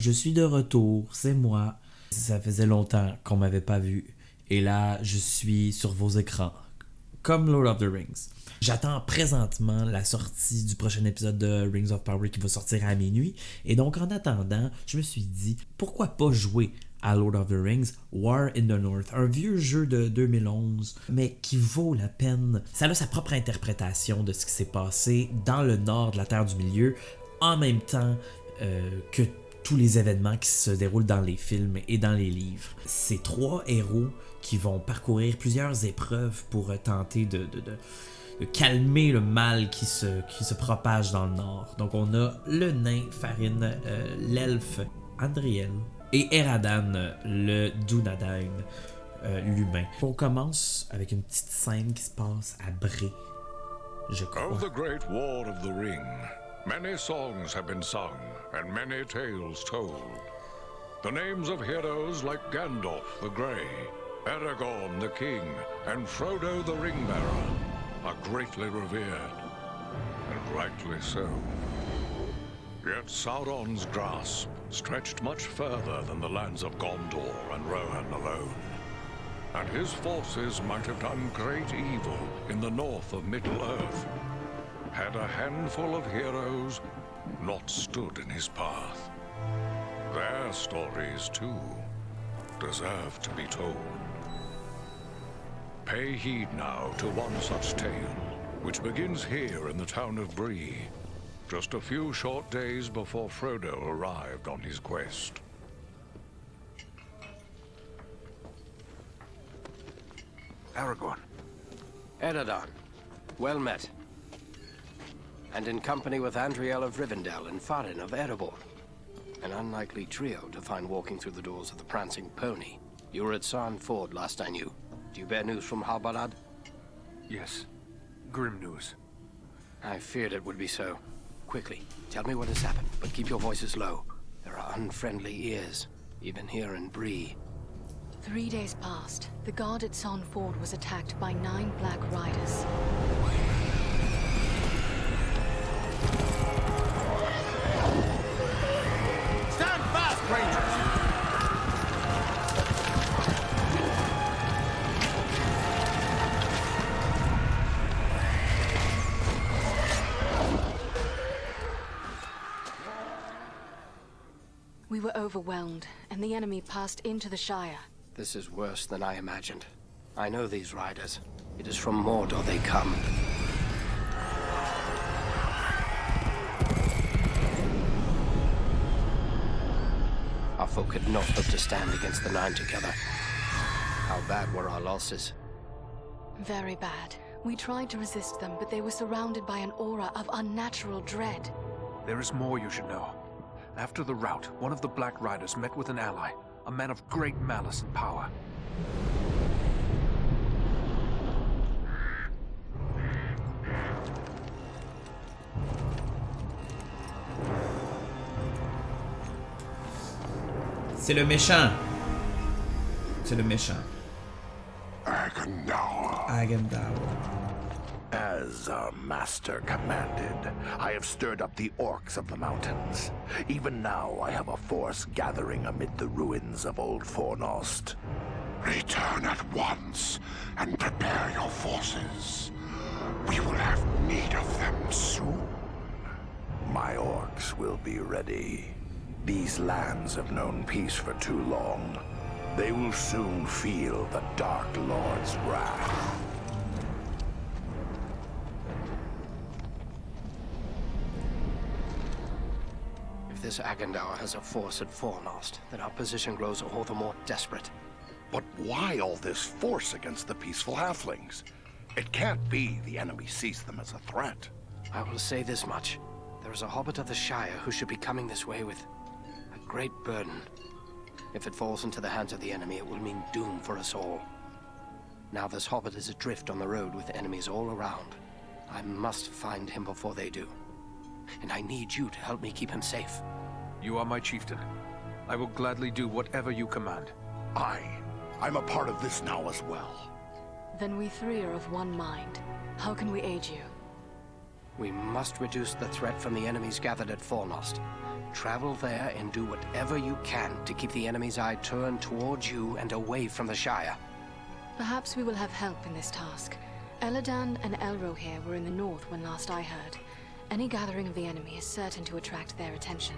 Je suis de retour, c'est moi. Ça faisait longtemps qu'on m'avait pas vu. Et là, je suis sur vos écrans, comme Lord of the Rings. J'attends présentement la sortie du prochain épisode de Rings of Power qui va sortir à minuit. Et donc, en attendant, je me suis dit, pourquoi pas jouer à Lord of the Rings, War in the North, un vieux jeu de 2011, mais qui vaut la peine. Ça a sa propre interprétation de ce qui s'est passé dans le nord de la Terre du Milieu, en même temps que tous les événements qui se déroulent dans les films et dans les livres. Ces trois héros qui vont parcourir plusieurs épreuves pour tenter de calmer le mal qui se propage dans le nord. Donc on a le nain Farin, l'elfe Andriel et Eradan, le Dunedain, l'humain. On commence avec une petite scène qui se passe à Bree, je crois. Of the great war of the ring, many songs have been sung and many tales told. The names of heroes like Gandalf the Grey, Aragorn the King, and Frodo the Ringbearer are greatly revered, and rightly so. Yet Sauron's grasp stretched much further than the lands of Gondor and Rohan alone, and his forces might have done great evil in the north of Middle-earth, had a handful of heroes not stood in his path. Their stories, too, deserve to be told. Pay heed now to one such tale, which begins here in the town of Bree, just a few short days before Frodo arrived on his quest. Aragorn. Eredon, well met. And in company with Andriel of Rivendell and Farin of Erebor. An unlikely trio to find walking through the doors of the Prancing Pony. You were at Sarn Ford last I knew. Do you bear news from Halbarad? Yes. Grim news. I feared it would be so. Quickly, tell me what has happened, but keep your voices low. There are unfriendly ears, even here in Bree. 3 days passed. The guard at Sarn Ford was attacked by 9 Black Riders. Stand fast, Rangers! We were overwhelmed, and the enemy passed into the Shire. This is worse than I imagined. I know these riders. It is from Mordor they come. Our folk could not hope to stand against the 9 together. How bad were our losses? Very bad. We tried to resist them, but they were surrounded by an aura of unnatural dread. There is more you should know. After the rout, one of the Black Riders met with an ally, a man of great malice and power. C'est le méchant. C'est le méchant. Agendaur. As our master commanded, I have stirred up the orcs of the mountains. Even now I have a force gathering amid the ruins of Old Fornost. Return at once and prepare your forces. We will have need of them soon. My orcs will be ready. These lands have known peace for too long. They will soon feel the Dark Lord's wrath. If this Agendaur has a force at Fornost, then our position grows all the more desperate. But why all this force against the peaceful halflings? It can't be the enemy sees them as a threat. I will say this much. There is a hobbit of the Shire who should be coming this way with a great burden. If it falls into the hands of the enemy, it will mean doom for us all. Now this hobbit is adrift on the road with enemies all around. I must find him before they do. And I need you to help me keep him safe. You are my chieftain. I will gladly do whatever you command. I'm a part of this now as well. Then we 3 are of one mind. How can we aid you? We must reduce the threat from the enemies gathered at Fornost. Travel there and do whatever you can to keep the enemy's eye turned towards you and away from the Shire. Perhaps we will have help in this task. Eladan and Elro here were in the north when last I heard. Any gathering of the enemy is certain to attract their attention.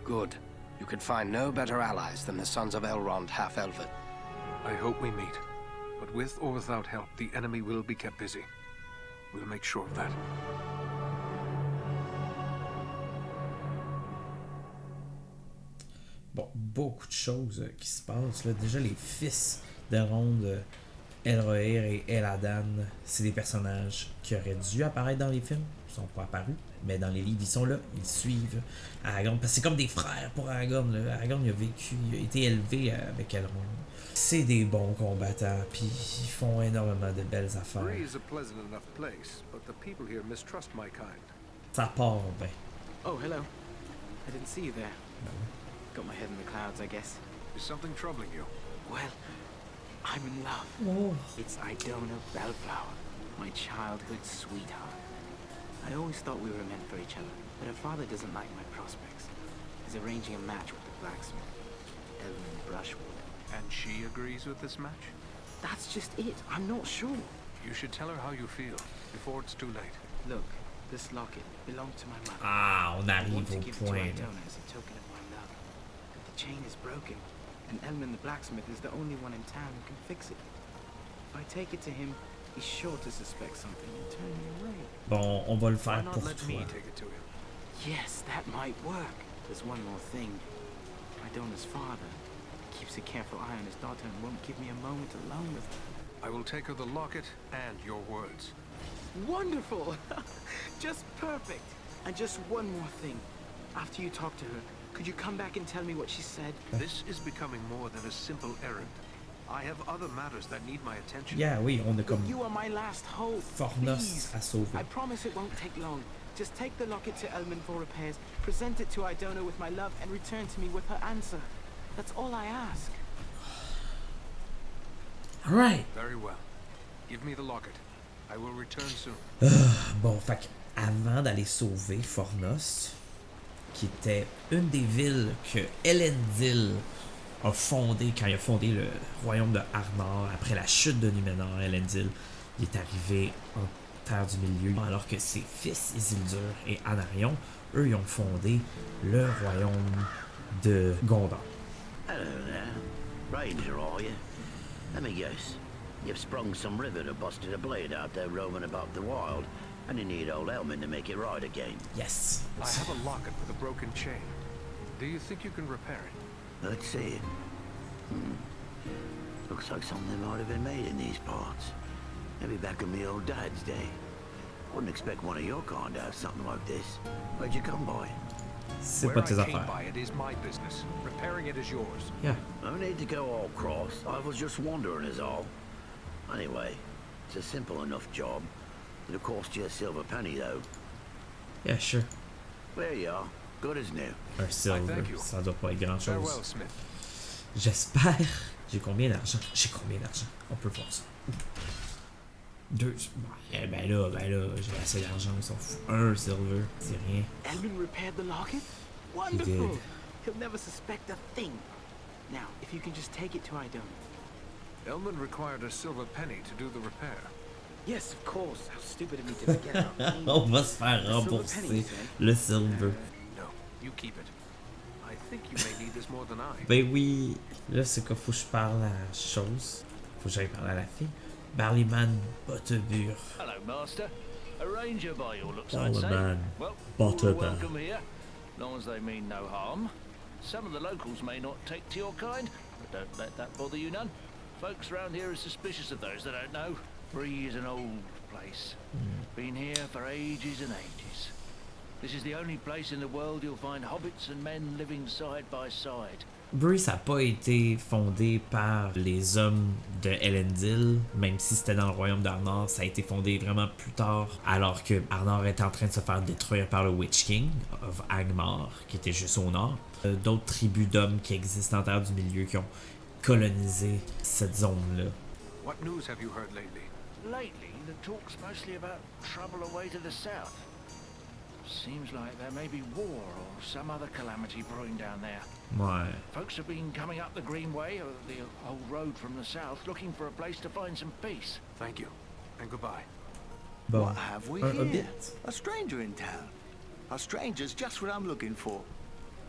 Good. You could find no better allies than the sons of Elrond half-elven. I hope we meet. But with or without help, the enemy will be kept busy. We'll make sure of that. Bon, beaucoup de choses qui se passent. Là. Déjà, les fils d'Elrond, Elrohir et Eladan, c'est des personnages qui auraient dû apparaître dans les films. Ils sont pas apparus. Mais dans les livres, ils sont là. Ils suivent Aragorn. Parce que c'est comme des frères pour Aragorn. Là. Aragorn, il a vécu, il a été élevé avec Elrond. C'est des bons combattants, puis ils font énormément de belles affaires. Bree is a pleasant enough place, but the people here mistrust my kind. Ça part bien. Oh, hello. I didn't see you there. Got my head in the clouds, I guess. Is something troubling you? Well, I'm in love. Oh. It's Idona Bellflower, my childhood sweetheart. I always thought we were meant for each other, but her father doesn't like my prospects. He's arranging a match with the blacksmith, Elman Brushwood. And she agrees with this match? That's just it. I'm not sure. You should tell her how you feel, before it's too late. Look, this locket belonged to my mother. Ah, on I arrive want to au give it to point. Idona as a token of my love. But the chain is broken, and Elman the blacksmith is the only one in town who can fix it. If I take it to him, he's sure to suspect something and turn me away. Bon, on va le Why faire not pour let toi. me take it to him? Yes, that might work. There's one more thing. Idona's father keeps a careful eye on his daughter and won't give me a moment alone with her. I will take her the locket and your words. Wonderful! Just perfect! And just one more thing. After you talk to her, could you come back and tell me what she said? This is becoming more than a simple errand. I have other matters that need my attention. Yeah, oui, on a comme You are my last hope. Fornos Please. à sauver. I promise it won't take long. Just take the locket to Elman for repairs, present it to Idona with my love, and return to me with her answer. That's all I ask. Alright. Very well. Give me the locket. I will return soon. Bon, fait que avant d'aller sauver Fornos, qui était une des villes que Elendil a fondé quand il a fondé le royaume de Arnor après la chute de Numénor, Elendil, il est arrivé en Terre du Milieu, alors que ses fils Isildur et Anarion, eux, ils ont fondé le royaume de Gondor. Hello there. Ranger, are you? Let me guess. You've sprung some rivet or busted a blade out there roaming about the wild, and you need old Elman to make it right again. Yes. I have a locket with a broken chain. Do you think you can repair it? Let's see it. Looks like something might have been made in these parts. Maybe back in the old dad's day. Wouldn't expect one of your kind to have something like this. Where'd you come by? C'est Where pas I tes came affaires. by it is my business. Repairing it is yours. Yeah. No need to go all cross. I was just wondering is all. Anyway, it's a simple enough job. It'll cost you a silver penny though. Yeah, sure. There you are. Good as new. Un silver, thank you. ça doit pas être grand Farewell, chose. Smith. J'espère. J'ai combien d'argent? J'ai combien d'argent? On peut voir ça. Deux. Ben là, j'ai assez d'argent, on s'en fout. Un silver, c'est rien. Elman repaired the locket? He Wonderful! did. He'll never suspect a thing. Now, if you can just take it to Idona. Elman required a silver penny to do the repair. Yes, of course. How stupid of me to forget our name. On va se faire The silver rembourser penny, you say? le silver. No, you keep it. I think you may need this more than I. Ben oui. Là, c'est quoi? Faut que je parle à la chose. Faut que j'aille parler à la fille. Barleyman Butterbur. Hello, Master. A ranger by your looks, I'd say. Barleyman Well, you're Butterbur. welcome here, long as they mean no harm. Some of the locals may not take to your kind, but don't let that bother you none. Folks around here are suspicious of those that don't know. Bree is an old place. Been here for ages and ages. This is the only place in the world you'll find hobbits and men living side by side. Bree, ça n'a pas été fondé par les hommes de Elendil, même si c'était dans le royaume d'Arnor, ça a été fondé vraiment plus tard, alors que Arnor était en train de se faire détruire par le Witch King of Angmar, qui était juste au nord. D'autres tribus d'hommes qui existent en Terre du Milieu qui ont colonisé cette zone-là. What news have you heard lately? Lately, the talk's mostly about trouble away to the south. Seems like there may be war or some other calamity brewing down there. Ouais. Folks have been coming up the Greenway, or the old road from the south, looking for a place to find some peace. Thank you, and goodbye. Bon. What have we A here? bit. A stranger in town. A stranger's just what I'm looking for.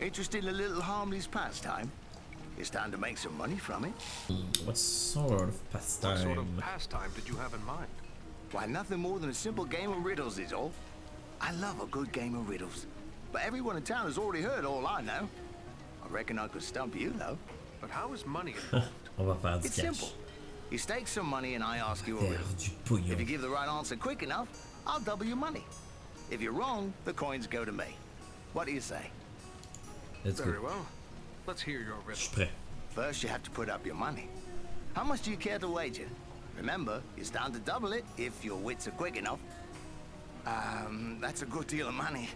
Interested in a little harmless pastime? It's time to make some money from it. What sort of pastime? What sort of pastime did you have in mind? Why, nothing more than a simple game of riddles is all. I love a good game of riddles. But everyone in town has already heard all I know. I reckon I could stump you, though. But how is money involved? On va faire du It's cash. simple. You stake some money and I ask you a Faire riddle. du pognon. If you give the right answer quick enough, I'll double your money. If you're wrong, the coins go to me. What do you say? Let's Very go. well. Let's hear your Je suis riddle. prêt. First, you have to put up your money. How much do you care to wager? Remember, you stand to double it if your wits are quick enough. That's a good deal of money.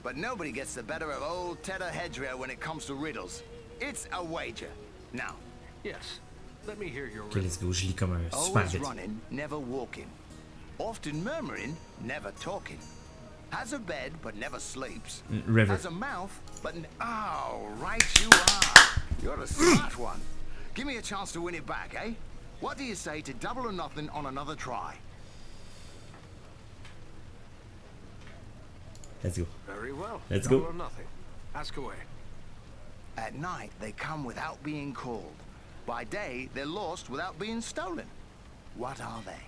But nobody gets the better of old Tedder Hedgerow when it comes to riddles. It's a wager. Now, Yes. Let me hear your Ok, riddle. let's go. Je lis comme un super always vite. running, never walking. Often murmuring, never talking. Has a bed, but never sleeps. River. Has a mouth, but... Oh, right you are. You're a smart one. Give me a chance to win it back, eh? What do you say to double or nothing on another try? Let's go. Very well. Let's Double go. or nothing. Ask away. At night, they come without being called. By day, they're lost without being stolen. What are they?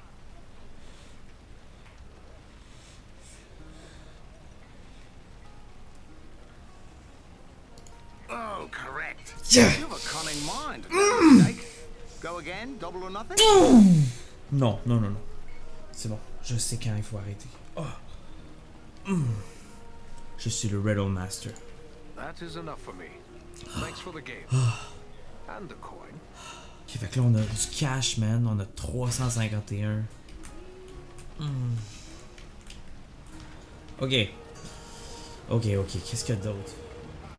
Oh, correct. Yeah. You have a cunning mind. No mistake. Go again, double or nothing? Non, non, non, non. C'est bon. Je sais quand il faut arrêter. Oh. Je suis le Riddle-Master. That is enough for me. Thanks for the game. And the coin. Ok, fait que là, on a du cash, man. On a 351. Ok. Ok, ok. Qu'est-ce qu'il y a d'autre?